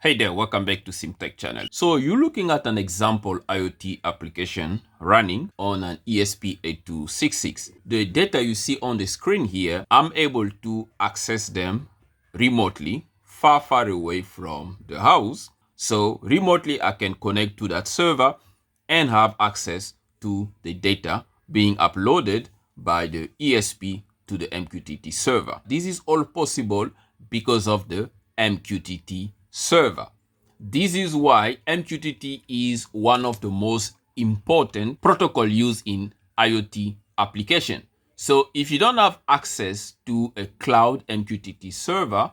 Hey there, welcome back to CMTEQ channel. So you're looking at an example IoT application running on an ESP8266. The data you see on the screen here, I'm able to access them remotely, far away from the house. So remotely, I can connect to that server and have access to the data being uploaded by the ESP to the MQTT server. This is all possible because of the MQTT server. This is why MQTT is one of the most important protocol used in IoT application. So if you don't have access to a cloud MQTT server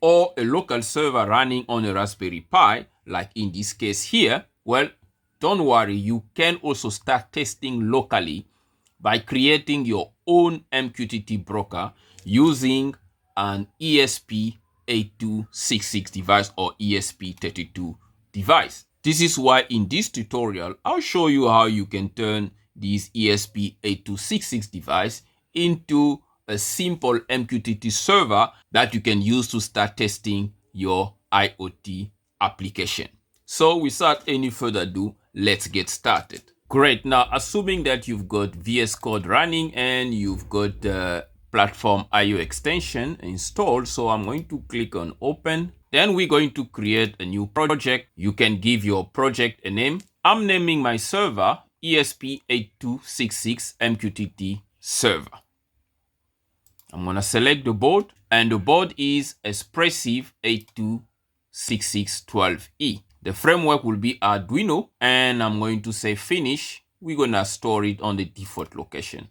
or a local server running on a Raspberry Pi, like in this case here, well, don't worry, you can also start testing locally by creating your own MQTT broker using an ESP8266 device or ESP32 device. This is why in this tutorial, I'll show you how you can turn this ESP8266 device into a simple MQTT server that you can use to start testing your IoT application. So without any further ado, let's get started. Great. Now, assuming that you've got VS Code running and you've got the platform IO extension installed, so I'm going to click on open. Then we're going to create a new project. You can give your project a name. I'm naming my server ESP8266 MQTT server. I'm going to select the board, and the board is Espressif 826612E. The framework will be Arduino, and I'm going to say finish. We're going to store it on the default location.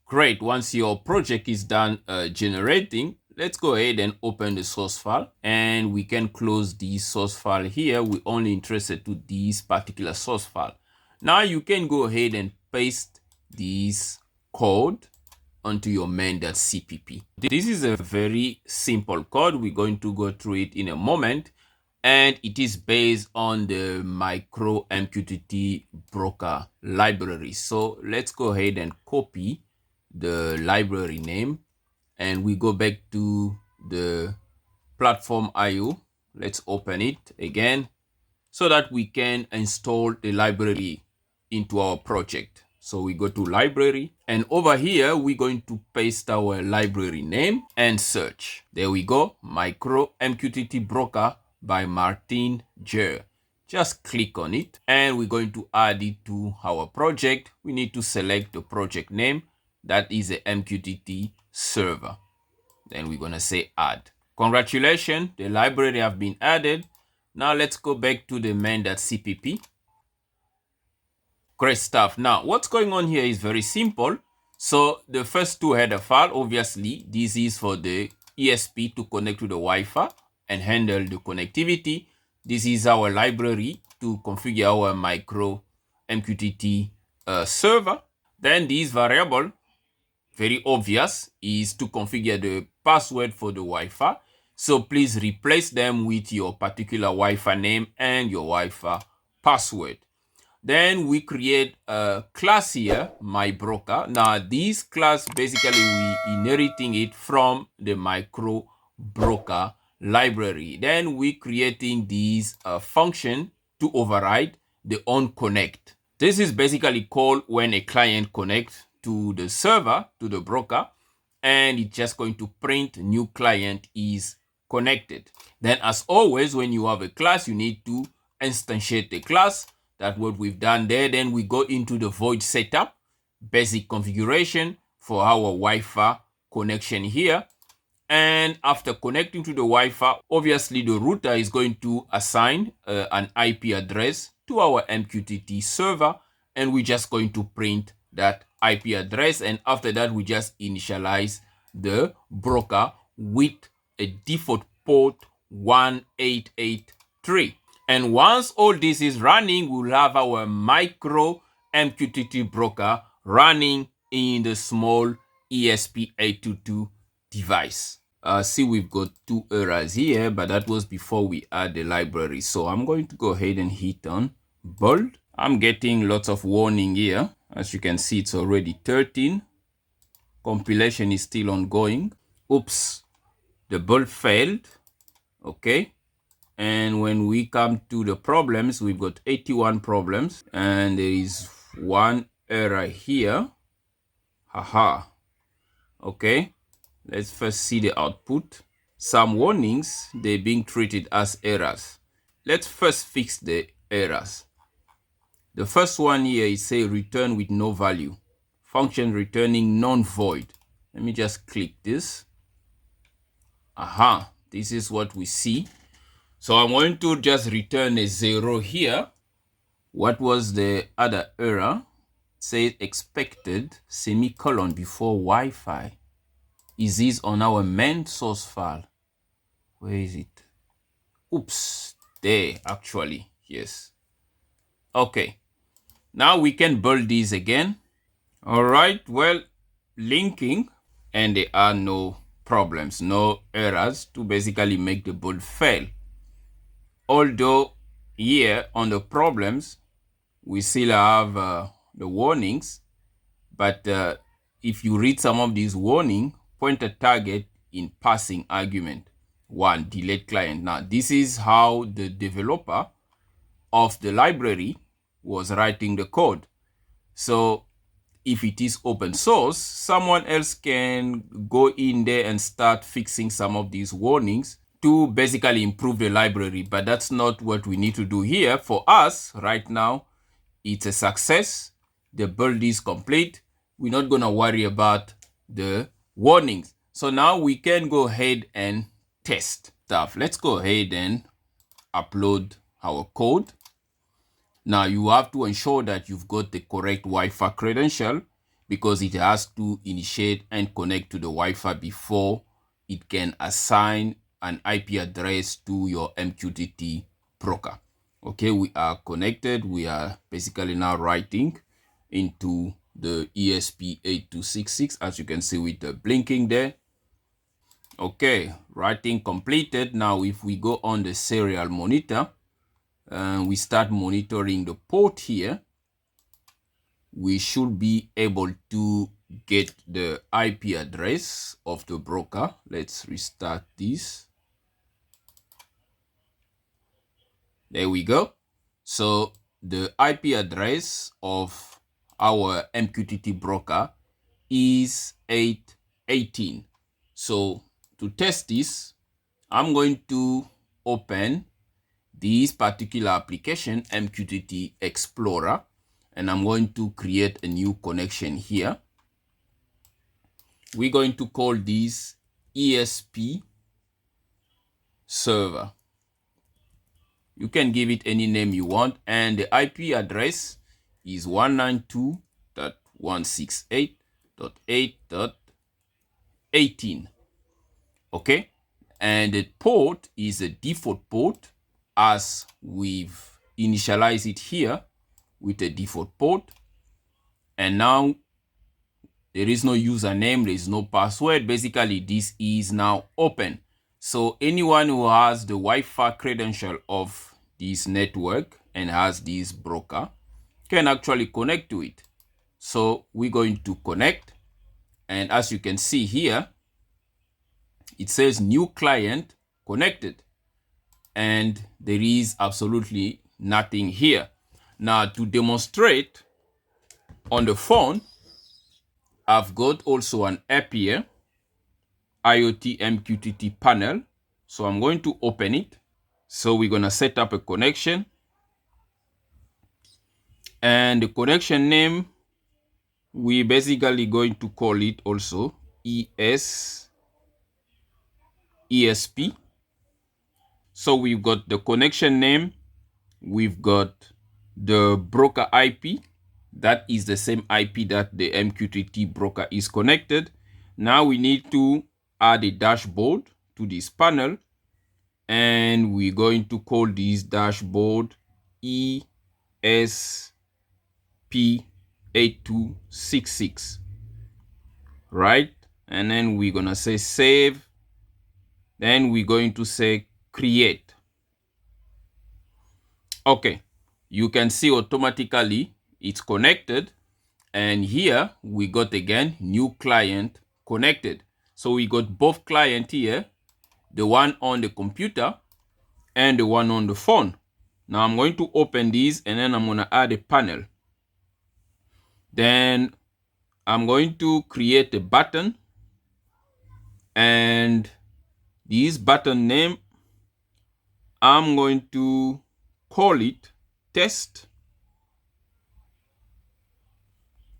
Great. Once your project is done generating, let's go ahead and open the source file, and we can close the source file here. We're only interested to this particular source file. Now you can go ahead and paste this code onto your main.cpp. This is a very simple code. We're going to go through it in a moment, and it is based on the micro MQTT broker library. So let's go ahead and copy the library name, and we go back to the platform IO. Let's open it again so that we can install the library into our project. So we go to library, and over here, we're going to paste our library name and search. There we go, Micro MQTT Broker by Martin Jer. Just click on it, and we're going to add it to our project. We need to select the project name. That is a MQTT server. Then we're going to say add. Congratulations, the library have been added. Now let's go back to the main.cpp. Great stuff. Now, what's going on here is very simple. So the first two header file, obviously, this is for the ESP to connect to the Wi-Fi and handle the connectivity. This is our library to configure our micro MQTT server. Then this variable, very obvious, is to configure the password for the Wi-Fi. So please replace them with your particular Wi-Fi name and your Wi-Fi password. Then we create a class here, myBroker. Now this class, basically we inheriting it from the micro broker library. Then we creating this function to override the onConnect. This is basically called when a client connects to the server, to the broker, and it's just going to print new client is connected. Then as always, when you have a class, you need to instantiate the class. That's what we've done there. Then we go into the void setup, basic configuration for our Wi-Fi connection here. And after connecting to the Wi-Fi, obviously the router is going to assign an IP address to our MQTT server, and we're just going to print that IP address. And after that, we just initialize the broker with a default port 1883. And once all this is running, we'll have our micro MQTT broker running in the small ESP82 device. See, we've got two errors here, but that was before we add the library. So I'm going to go ahead and hit on bold. I'm getting lots of warning here. As you can see, it's already 13. Compilation is still ongoing. Oops, the bold failed. Okay. And when we come to the problems, we've got 81 problems, and there is one error here. Haha. Okay, let's first see the output. Some warnings, they're being treated as errors. Let's first fix the errors. The first one here is say return with no value. Function returning non-void. Let me just click this. Aha, this is what we see. So I'm going to just return a 0 here. What was the other error? Say expected semicolon before Wi-Fi. Is this on our main source file? Where is it? Oops, there actually, yes. Okay, now we can build these again. All right, well, linking, and there are no problems, no errors to basically make the build fail. Although here on the problems, we still have the warnings, but if you read some of these warning, point at target in passing argument, 1, delete client. Now, this is how the developer of the library was writing the code. So if it is open source, someone else can go in there and start fixing some of these warnings to basically improve the library. But that's not what we need to do here. For us right now, it's a success. The build is complete. We're not going to worry about the warnings. So now we can go ahead and test stuff. Let's go ahead and upload our code. Now you have to ensure that you've got the correct Wi-Fi credential, because it has to initiate and connect to the Wi-Fi before it can assign an IP address to your MQTT broker. Okay, we are connected. We are basically now writing into the ESP8266, as you can see with the blinking there. Okay, writing completed. Now if we go on the serial monitor, we start monitoring the port here, we should be able to get the IP address of the broker. Let's restart this. There we go. So the IP address of our MQTT broker is 818. So to test this, I'm going to open this particular application, MQTT Explorer, and I'm going to create a new connection here. We're going to call this ESP server. You can give it any name you want, and the IP address is 192.168.8.18. Okay, and the port is a default port, as we've initialized it here with a default port. And now there is no username, there is no password. Basically, this is now open. So anyone who has the Wi-Fi credential of this network and has this broker can actually connect to it. So we're going to connect. And as you can see here, it says new client connected. And there is absolutely nothing here. Now to demonstrate on the phone, I've got also an app here, IoT MQTT panel. So I'm going to open it. So we're going to set up a connection. And the connection name, we're basically going to call it also ESP. So we've got the connection name. We've got the broker IP. That is the same IP that the MQTT broker is connected. Now we need to add a dashboard to this panel, and we're going to call this dashboard ESP8266, right? And then we're gonna say save. Then we're going to say create. Okay, you can see automatically it's connected. And here we got again new client connected. So we got both client here, the one on the computer and the one on the phone. Now I'm going to open these and then I'm going to add a panel. Then I'm going to create a button, and this button name, I'm going to call it test.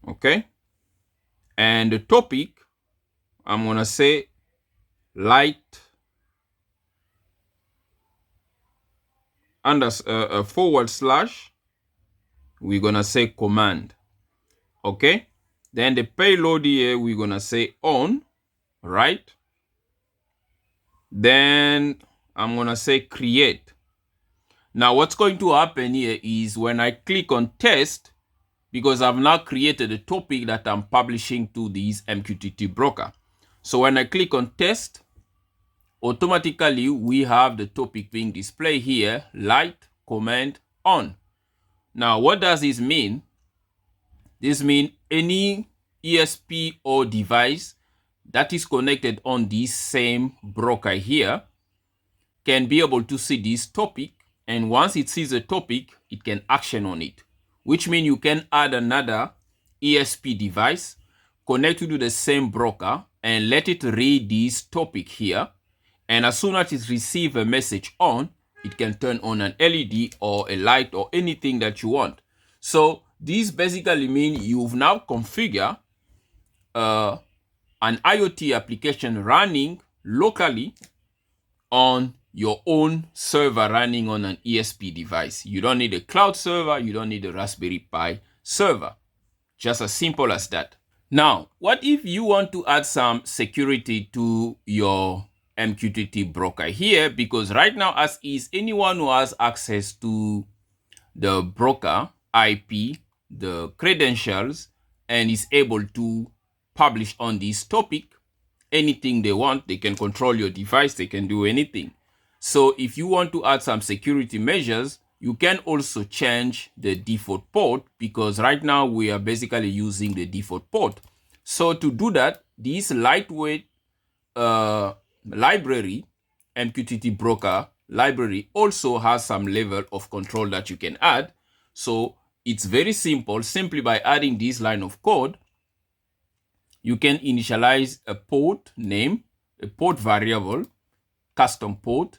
Okay. And the topic, I'm going to say light under forward slash, we're going to say command. Okay. Then the payload here, we're going to say on, right? Then I'm going to say create. Now what's going to happen here is when I click on test, because I've now created a topic that I'm publishing to this MQTT broker. So when I click on test, automatically we have the topic being displayed here, light command on. Now what does this mean? This means any ESP or device that is connected on this same broker here can be able to see this topic, and once it sees a topic, it can action on it, which means you can add another ESP device, connect to the same broker, and let it read this topic here. And as soon as it receives a message on, it can turn on an LED or a light or anything that you want. So this basically means you've now configured an IoT application running locally on your own server running on an ESP device. You don't need a cloud server. You don't need a Raspberry Pi server. Just as simple as that. Now, what if you want to add some security to your MQTT broker here? Because right now, as is, anyone who has access to the broker IP, the credentials, and is able to publish on this topic anything they want, they can control your device, they can do anything. So if you want to add some security measures, you can also change the default port, because right now we are basically using the default port. So to do that, this lightweight library, MQTT broker library, also has some level of control that you can add. So it's very simple. Simply by adding this line of code, you can initialize a port name, a port variable, custom port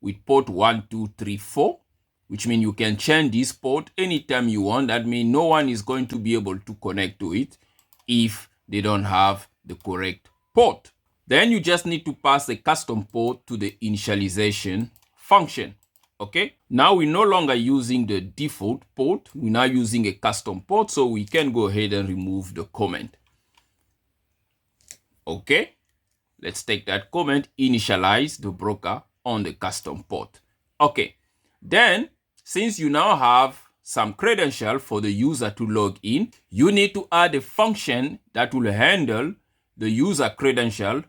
with port 1234, which means you can change this port anytime you want. That means no one is going to be able to connect to it if they don't have the correct port. Then you just need to pass a custom port to the initialization function. Okay, now we're no longer using the default port, we're now using a custom port, so we can go ahead and remove the comment. Okay, let's take that comment, initialize the broker on the custom port. Okay, then since you now have some credential for the user to log in, you need to add a function that will handle the user credential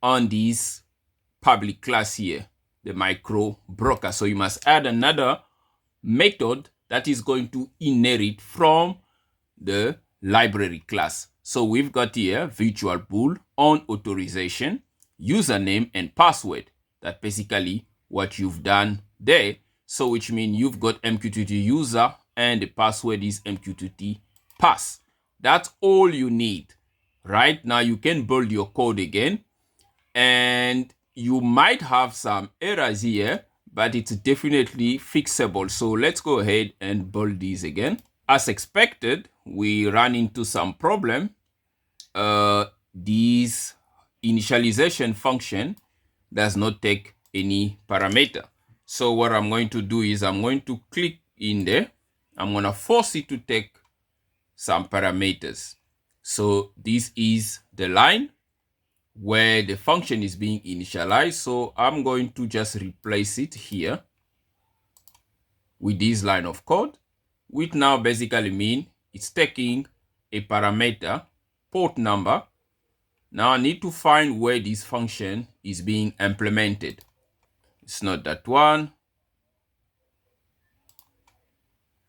on this public class here, the micro broker. So you must add another method that is going to inherit from the library class. So we've got here virtual bool on authorization, username and password. That's basically what you've done there. So which means you've got MQTT user and the password is MQTT pass. That's all you need. Right now you can build your code again, and you might have some errors here, but it's definitely fixable. So let's go ahead and build these again. As expected, we ran into some problem. This initialization function does not take any parameter. So what I'm going to do is I'm going to click in there. I'm going to force it to take some parameters. So this is the line where the function is being initialized. So I'm going to just replace it here with this line of code, which now basically means it's taking a parameter, port number. Now I need to find where this function is being implemented. It's not that one.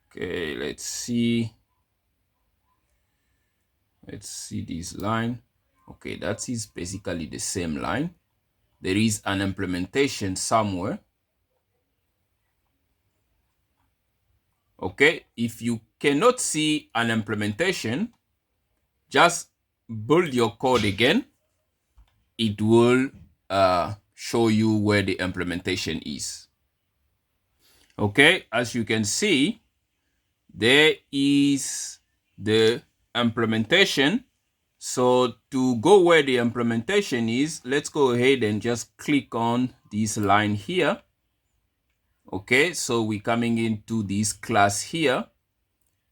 Okay, let's see. Let's see this line. Okay, that is basically the same line. There is an implementation somewhere. Okay, if you cannot see an implementation, just build your code again. It will show you where the implementation is. Okay, as you can see, there is the implementation. So to go where the implementation is, let's go ahead and just click on this line here. Okay, so we're coming into this class here,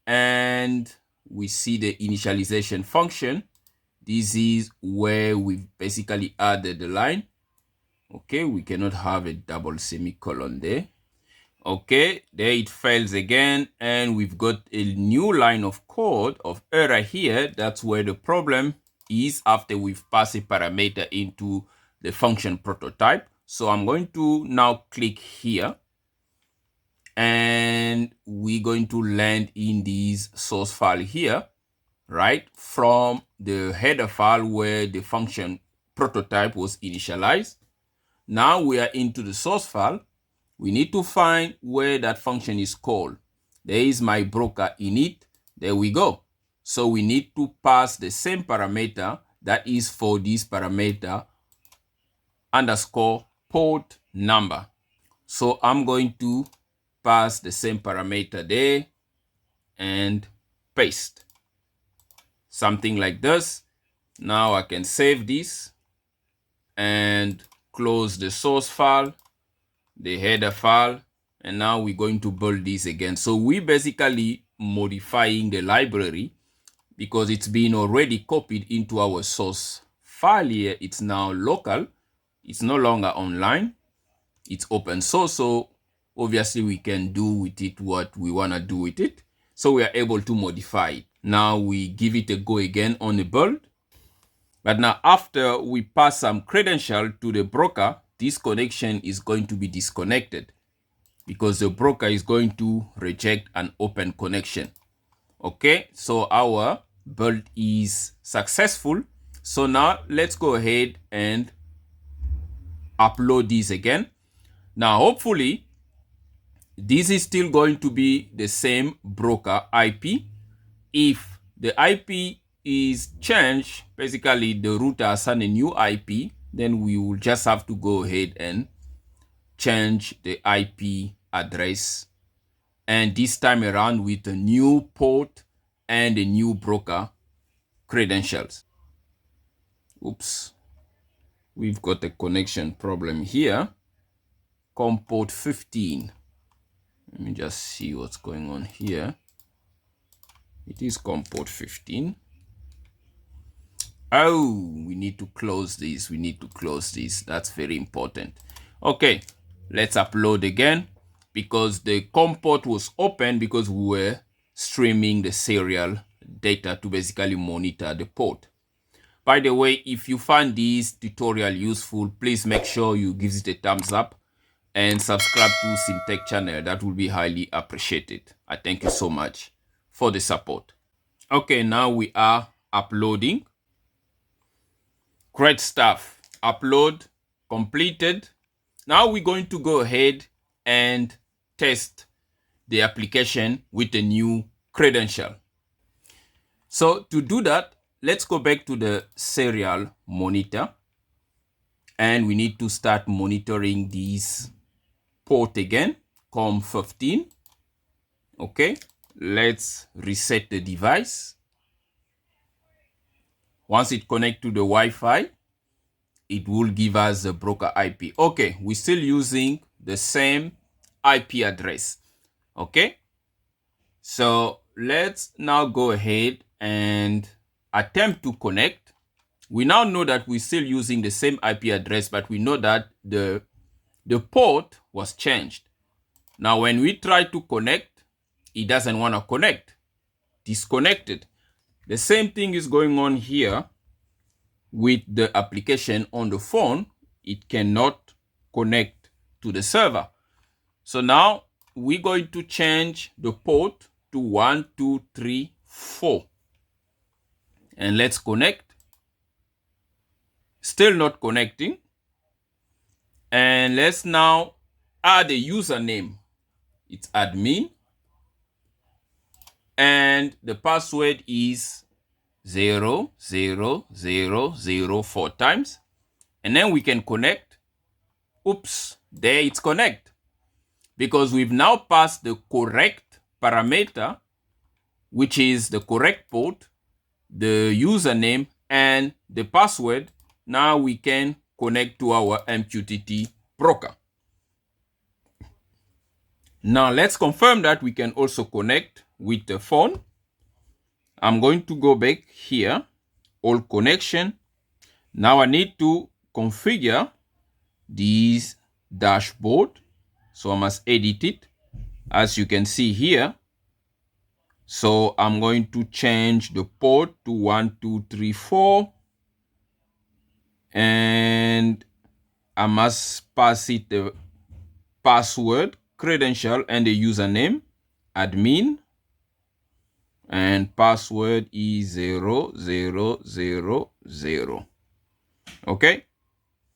and we see the initialization function. This is where we've basically added the line. Okay, we cannot have a double semicolon there. Okay, there it fails again, and we've got a new line of code of error here. That's where the problem is after we've passed a parameter into the function prototype. So I'm going to now click here, and we're going to land in this source file here, right, from the header file where the function prototype was initialized. Now we are into the source file. We need to find where that function is called. There is my broker init. There we go. So we need to pass the same parameter that is for this parameter underscore port number. So I'm going to pass the same parameter there and paste. Something like this. Now I can save this and close the source file, the header file, and now we're going to build this again. So we're basically modifying the library because it's been already copied into our source file here. It's now local. It's no longer online. It's open source. So obviously we can do with it what we want to do with it. So we are able to modify it. Now we give it a go again on the build. But now after we pass some credential to the broker, this connection is going to be disconnected because the broker is going to reject an open connection. Okay, so our build is successful. So now let's go ahead and upload this again. Now hopefully this is still going to be the same broker IP. If the IP is changed, basically the router assigned a new IP, then we will just have to go ahead and change the IP address, and this time around with a new port and a new broker credentials. Oops, we've got a connection problem here. COM port 15. Let me just see what's going on here. It is COM port 15. Oh, we need to close this. We need to close this. That's very important. Okay, let's upload again because the COM port was open because we were streaming the serial data to basically monitor the port. By the way, if you find this tutorial useful, please make sure you give it a thumbs up and subscribe to CMTEQ channel. That will be highly appreciated. I thank you so much for the support. Okay, now we are uploading. Great stuff. Upload completed. Now we're going to go ahead and test the application with a new credential. So to do that, let's go back to the serial monitor, and we need to start monitoring this port again, COM15. Okay, let's reset the device. Once it connects to the Wi-Fi, it will give us the broker IP. Okay, we're still using the same IP address. Okay, so let's now go ahead and attempt to connect. We now know that we're still using the same IP address, but we know that the port was changed. Now, when we try to connect, it doesn't want to connect. Disconnected. The same thing is going on here with the application on the phone. It cannot connect to the server. So now we're going to change the port to 1234. And let's connect. Still not connecting. And let's now add a username. It's admin. and the password is 00000 4 times, and then we can connect. Oops, there it's connect, because we've now passed the correct parameter, which is the correct port, the username, and the password. Now we can connect to our MQTT broker. Now let's confirm that we can also connect with the phone. I'm going to go back here, all connection. Now I need to configure this dashboard, so I must edit it, as you can see here. So I'm going to change the port to 1234, and I must pass it the password, credential, and the username, admin, and password is 0000. Okay,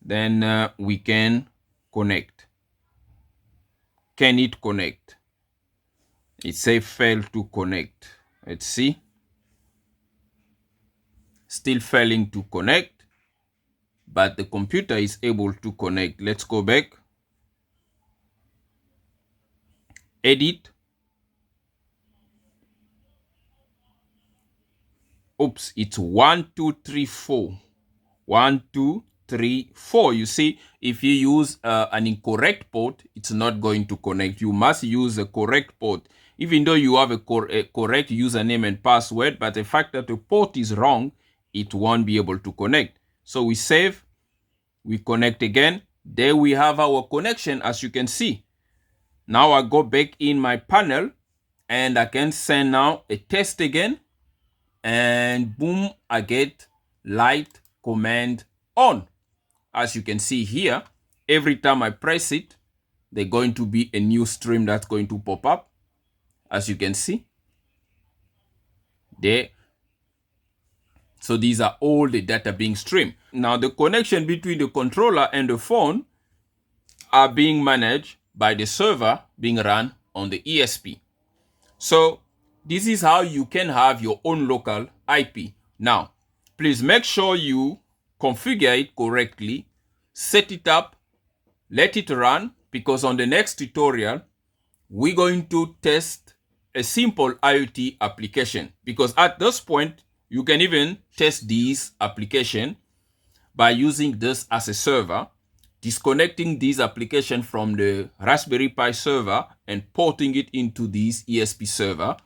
then we can connect. Can it connect? It says fail to connect. Let's see. Still failing to connect, but the computer is able to connect. Let's go back. Edit. Oops, it's 1234. 1234. You see, if you use an incorrect port, it's not going to connect. You must use a correct port, even though you have a correct username and password, but the fact that the port is wrong, it won't be able to connect. So we save, we connect again. There we have our connection, as you can see. Now I go back in my panel and I can send now a test again, and boom, I get light command on. As you can see here, every time I press it, there's going to be a new stream that's going to pop up, as you can see there. So these are all the data being streamed. Now the connection between the controller and the phone are being managed by the server being run on the ESP. So this is how you can have your own local IP. Now, please make sure you configure it correctly, set it up, let it run, because on the next tutorial, we're going to test a simple IoT application, because at this point, you can even test this application by using this as a server, disconnecting this application from the Raspberry Pi server and porting it into this ESP server.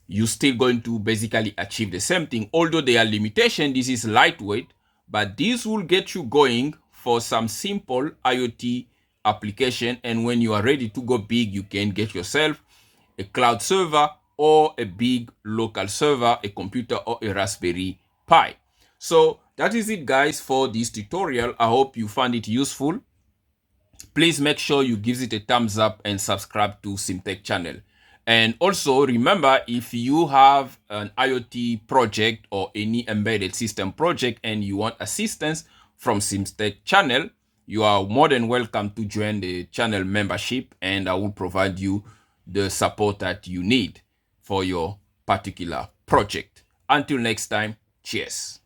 You're still going to basically achieve the same thing. Although there are limitations, this is lightweight, but this will get you going for some simple IoT application. And when you are ready to go big, you can get yourself a cloud server or a big local server, a computer or a Raspberry Pi. So that is it, guys, for this tutorial. I hope you found it useful. Please make sure you give it a thumbs up and subscribe to CMTEQ channel. And also remember, if you have an IoT project or any embedded system project and you want assistance from CMTEQ channel, you are more than welcome to join the channel membership, and I will provide you the support that you need for your particular project. Until next time, cheers.